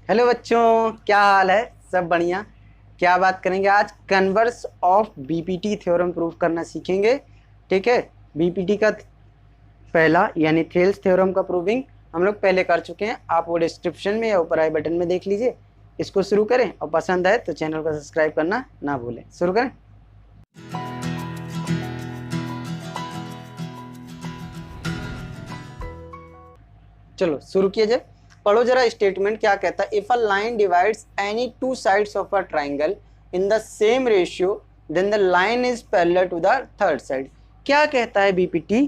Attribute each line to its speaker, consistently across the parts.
Speaker 1: Hello बच्चों, क्या हाल है? सब बढ़िया। क्या बात करेंगे आज? Converse of BPT theorem prove करना सीखेंगे। ठीक है। बीपीटी का पहला यानी थेल्स थ्योरम का प्रूविंग हम लोग पहले कर चुके हैं। आप वो डिस्क्रिप्शन में या ऊपर आई बटन में देख लीजिए। इसको शुरू करें और पसंद आए तो चैनल को सब्सक्राइब करना ना भूलें। शुरू करें। चलो शुरू किया जाए। पढ़ो जरा स्टेटमेंट क्या कहता है। If a line divides any two sides of a triangle in the same ratio then the line is parallel to the third side. क्या कहता है बीपीटी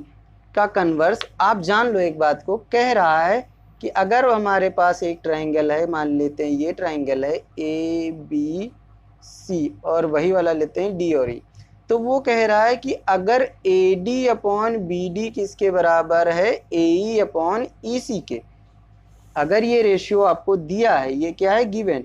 Speaker 1: का कन्वर्स? आप जान लो एक बात को। कह रहा है कि अगर हमारे पास एक ट्राइंगल है, मान लेते हैं ये ट्राइंगल है ए बी सी और वही वाला लेते हैं डी और ई, तो वो कह रहा है कि अगर A D upon B D किसके बराबर है? ए ई अपॉन ई सी के। अगर ये रेशियो आपको दिया है, ये क्या है? गिवन,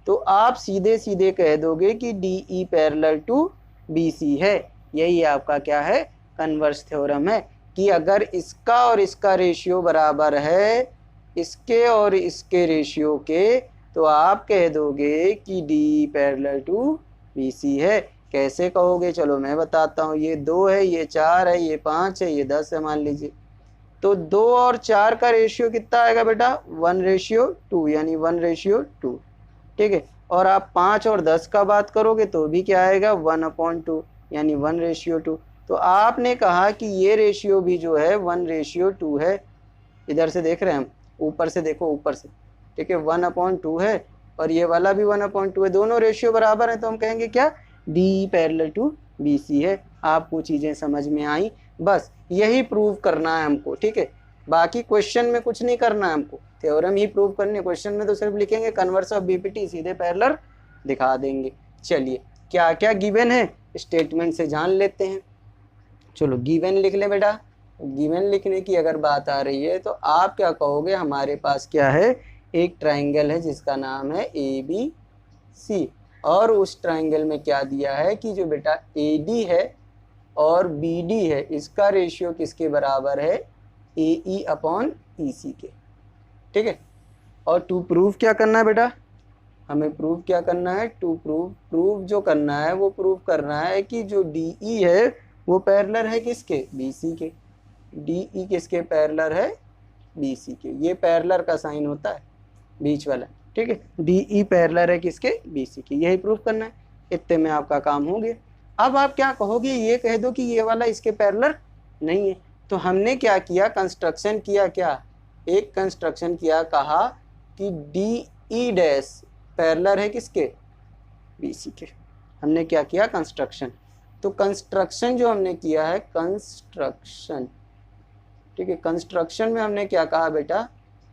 Speaker 1: तो आप सीधे सीधे कह दोगे कि D E parallel to B C है। यही आपका क्या है? कन्वर्स थ्योरम है कि अगर इसका और इसका रेशियो बराबर है, इसके और इसके रेशियो के, तो आप कह दोगे कि D parallel to B C है। कैसे कहोगे? चलो मैं बताता हूँ। ये 2 है, ये 4 है, ये 5 है, ये 10 है मान लीजिए। तो 2 और 4 का रेशियो कितना आएगा बेटा? 1:2, यानी 1:2। ठीक है। और आप 5 और 10 का बात करोगे तो भी क्या आएगा? 1/2, यानी 1:2। तो आपने कहा कि ये रेशियो भी जो है 1:2 है। इधर से देख रहे हैं हम, ऊपर से देखो, ऊपर से। ठीक है, 1/2 है और ये वाला भी 1/2 है। दोनों रेशियो बराबर है तो हम कहेंगे क्या? D parallel to B C है। आपको चीज़ें समझ में आई? बस यही प्रूव करना है हमको। ठीक है, बाकी क्वेश्चन में कुछ नहीं करना है हमको, थ्योरम ही प्रूव करने। क्वेश्चन में तो सिर्फ लिखेंगे कन्वर्स ऑफ बीपीटी, सीधे पैरेलल दिखा देंगे। चलिए, क्या क्या गिवन है स्टेटमेंट से जान लेते हैं। चलो गिवन लिख लें बेटा। गिवन लिखने की अगर बात आ रही है तो आप क्या कहोगे? हमारे पास क्या है? एक ट्राइंगल है जिसका नाम है ए बी सी, और उस ट्राइंगल में क्या दिया है कि जो बेटा ए डी है और बी डी है, इसका रेशियो किसके बराबर है? ए ई अपॉन ई सी के। ठीक है। और टू प्रूव क्या करना है बेटा? हमें प्रूव क्या करना है? टू प्रूव जो करना है वो प्रूव करना है कि जो डी ई है वो पैरेलल है किसके? बी सी के। डी ई किसके पैरेलल है? बी सी के। ये पैरेलल का साइन होता है, बीच वाला। ठीक है, डी ई पैरेलल है किसके? बी सी के। यही प्रूफ करना है। इतने में आपका काम हो गया। अब आप क्या कहोगे? ये कह दो कि ये वाला इसके पैरेलल नहीं है। तो हमने क्या किया? कंस्ट्रक्शन किया। क्या? एक कंस्ट्रक्शन किया, कहा कि डी ई डैश पैरेलल है किसके? बी सी के। हमने क्या किया? कंस्ट्रक्शन। तो कंस्ट्रक्शन जो हमने किया है, कंस्ट्रक्शन, ठीक है, कंस्ट्रक्शन में हमने क्या कहा बेटा?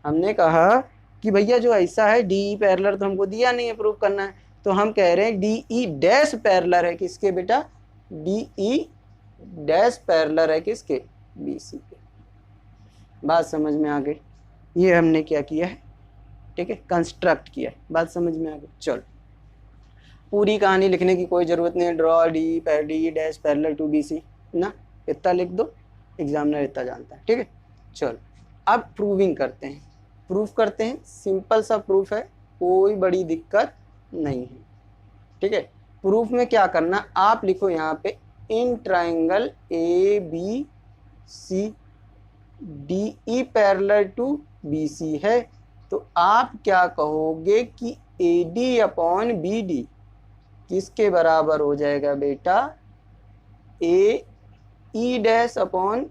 Speaker 1: हमने कहा कि भैया जो ऐसा है डी ई पैरेलल तो हमको दिया नहीं है, प्रूव करना है। तो हम कह रहे हैं डी ई डैश पैरेलल है किसके बेटा? डी ई डैश पैरेलल है किसके? बी सी के। बात समझ में आ गई? ये हमने क्या किया है? ठीक है, कंस्ट्रक्ट किया है। बात समझ में आ गई? चलो, पूरी कहानी लिखने की कोई ज़रूरत नहीं है। Draw D dash parallel to B C ना, इतना लिख दो, एग्जामिनर इतना जानता है। ठीक है। चलो अब प्रूविंग करते हैं। प्रूफ करते हैं, सिंपल सा प्रूफ है, कोई बड़ी दिक्कत नहीं है। ठीक है। प्रूफ में क्या करना? आप लिखो यहाँ पे, in triangle A B C D E parallel to B C है। तो आप क्या कहोगे कि A D upon B D किसके बराबर हो जाएगा बेटा? A E dash upon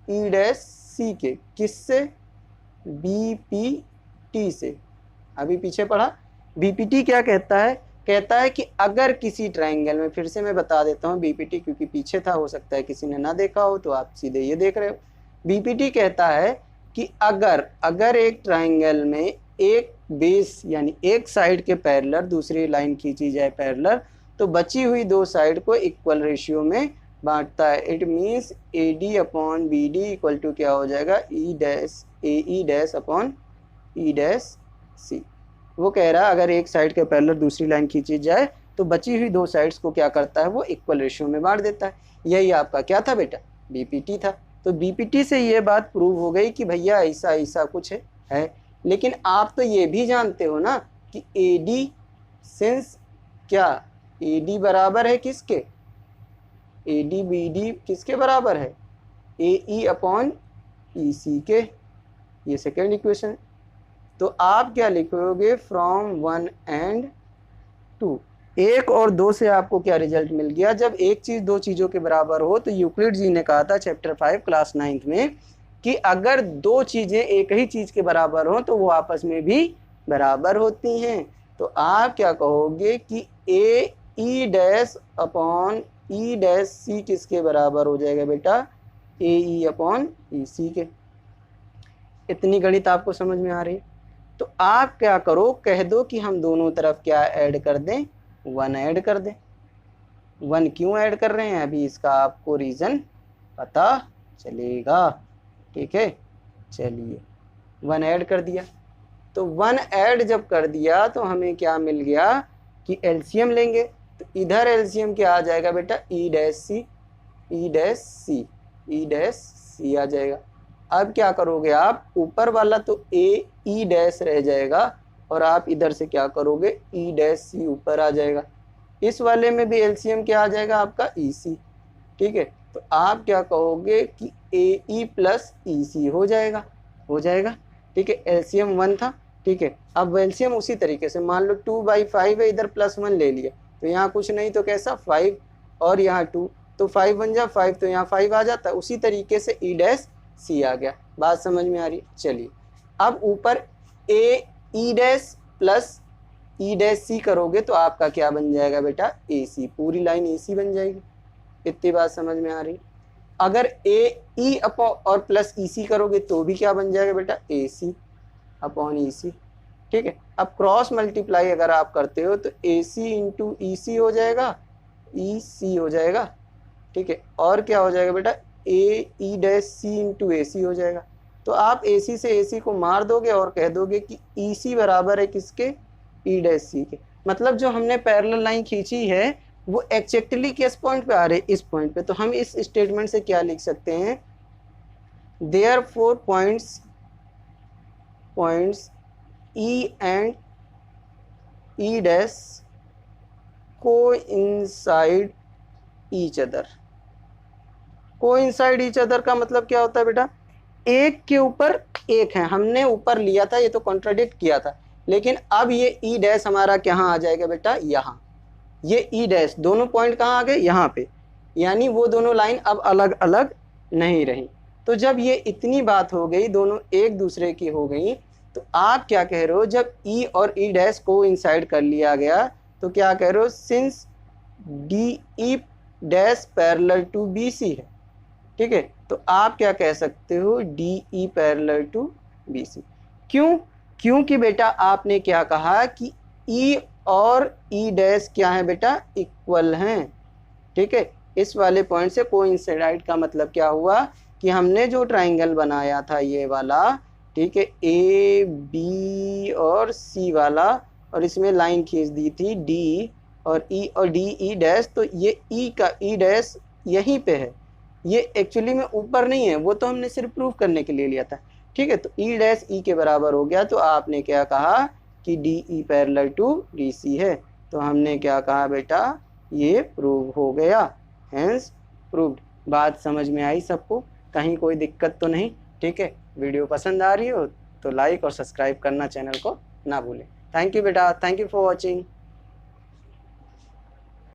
Speaker 1: E dash C के। किससे? बी पी टी से। अभी पीछे पढ़ा। बीपीटी क्या कहता है? कहता है कि अगर किसी ट्राइंगल में, फिर से मैं बता देता हूँ बीपीटी, क्योंकि पीछे था, हो सकता है किसी ने ना देखा हो, तो आप सीधे ये देख रहे हो। बीपीटी कहता है कि अगर एक ट्राइंगल में एक बेस यानी एक साइड के पैरेलल दूसरी लाइन खींची जाए पैरेलल, तो बची हुई दो साइड को इक्वल रेशियो में बांटता है। It means A D upon B D equal to क्या हो जाएगा? A E dash upon E dash C. वो कह रहा है अगर एक साइड के पैरेलल दूसरी लाइन खींची जाए तो बची हुई दो साइड्स को क्या करता है? वो इक्वल रेशियो में बांट देता है। यही आपका क्या था बेटा? बीपीटी था। तो बीपीटी से ये बात प्रूव हो गई कि भैया ऐसा ऐसा कुछ है। लेकिन आप तो ये भी जानते हो ना कि ए डी सिंस क्या ए डी बराबर है किसके, ए डी बी डी किसके बराबर है, ए ई अपॉन ई सी के, ये सेकेंड इक्वेशन। तो आप क्या लिखोगे, फ्रॉम 1 एंड 2, 1 और 2 से आपको क्या रिजल्ट मिल गया, जब एक चीज़ दो चीज़ों के बराबर हो, तो यूक्लिड जी ने कहा था चैप्टर 5 क्लास 9th में कि अगर दो चीज़ें एक ही चीज़ के बराबर हो तो वो आपस में भी बराबर होती हैं। तो आप क्या कहोगे कि A E dash upon E dash C किसके बराबर हो जाएगा बेटा, ए ई अपॉन ई सी के। इतनी गणित आपको समझ में आ रही है? तो आप क्या करो, कह दो कि हम दोनों तरफ क्या ऐड कर दें, 1 ऐड कर दें। 1 क्यों ऐड कर रहे हैं, अभी इसका आपको रीज़न पता चलेगा, ठीक है। चलिए 1 ऐड कर दिया, तो 1 ऐड जब कर दिया तो हमें क्या मिल गया कि एलसीएम लेंगे, तो इधर एलसीएम क्या आ जाएगा बेटा, ई डैश सी, ई डैश सी, ई डैश सी आ जाएगा। अब क्या करोगे आप, ऊपर वाला तो ए ई डैश रह जाएगा और आप इधर से क्या करोगे, ई डैश सी ऊपर आ जाएगा। इस वाले में भी एलसीएम क्या आ जाएगा आपका, ई सी, ठीक है। तो आप क्या कहोगे कि ए ई प्लस ई सी हो जाएगा, हो जाएगा, ठीक है। एलसीएम 1 था, ठीक है। अब एलसीएम उसी तरीके से मान लो 2/5 है, इधर +1 ले लिया, तो यहाँ कुछ नहीं तो कैसा 5 और यहाँ 2, तो 5 बन जा 5, तो यहाँ 5 आ जाता है। उसी तरीके से ई डैश सी आ गया। बात समझ में आ रही है? चलिए अब ऊपर A E dash plus E dash C करोगे तो आपका क्या बन जाएगा बेटा, ए सी, पूरी लाइन ए सी बन जाएगी। इतनी बात समझ में आ रही? अगर ए ई अपॉन और प्लस ई सी करोगे तो भी क्या बन जाएगा बेटा, ए सी अपॉन ई सी, ठीक है। अब क्रॉस मल्टीप्लाई अगर आप करते हो तो ए सी इंटू ई सी हो जाएगा, ई सी हो जाएगा, ठीक है। और क्या हो जाएगा बेटा, A E dash C into ए सी हो जाएगा। तो आप ए सी से ए सी को मार दोगे और कह दोगे कि ई सी बराबर है किसके, ई डैश सी के। मतलब जो हमने पैरेलल लाइन खींची है वो एक्जैक्टली किस पॉइंट पे आ रहे, इस पॉइंट पे। तो हम इस स्टेटमेंट से क्या लिख सकते हैं, therefore points E and E dash coincide each other. Coincide each other का मतलब क्या होता है बेटा, एक के ऊपर एक है, हमने ऊपर लिया था, ये तो कॉन्ट्राडिक्ट किया था, लेकिन अब ये ई डैश हमारा कहाँ आ जाएगा बेटा, यहाँ। ये ई डैश दोनों पॉइंट कहाँ आ गए, यहाँ पे, यानी वो दोनों लाइन अब अलग अलग नहीं रही। तो जब ये इतनी बात हो गई, दोनों एक दूसरे की हो गई, तो आप क्या कह रहे हो, जब ई और ई डैश को इंसाइड कर लिया गया तो क्या कह रहे हो, since D E dash parallel to B C है, ठीक है। तो आप क्या कह सकते हो, D E parallel to B C. क्यों, क्योंकि बेटा आपने क्या कहा कि ई और ई डैश क्या है बेटा, इक्वल हैं, ठीक है। इस वाले पॉइंट से कोइंसाइड का मतलब क्या हुआ कि हमने जो ट्राइंगल बनाया था ये वाला, ठीक है, ए बी और सी वाला, और इसमें लाइन खींच दी थी डी और ई और डी ई डैश, तो ये ई का ई डैश यहीं पे है, ये एक्चुअली में ऊपर नहीं है, वो तो हमने सिर्फ प्रूफ करने के लिए लिया था, ठीक है। तो ई डैश ई के बराबर हो गया, तो आपने क्या कहा कि D E parallel to D C है, तो हमने क्या कहा बेटा, ये प्रूव हो गया, हेंस प्रूव्ड। बात समझ में आई सबको, कहीं कोई दिक्कत तो नहीं, ठीक है। वीडियो पसंद आ रही हो तो लाइक और सब्सक्राइब करना चैनल को ना भूलें। थैंक यू बेटा, थैंक यू फॉर वॉचिंग।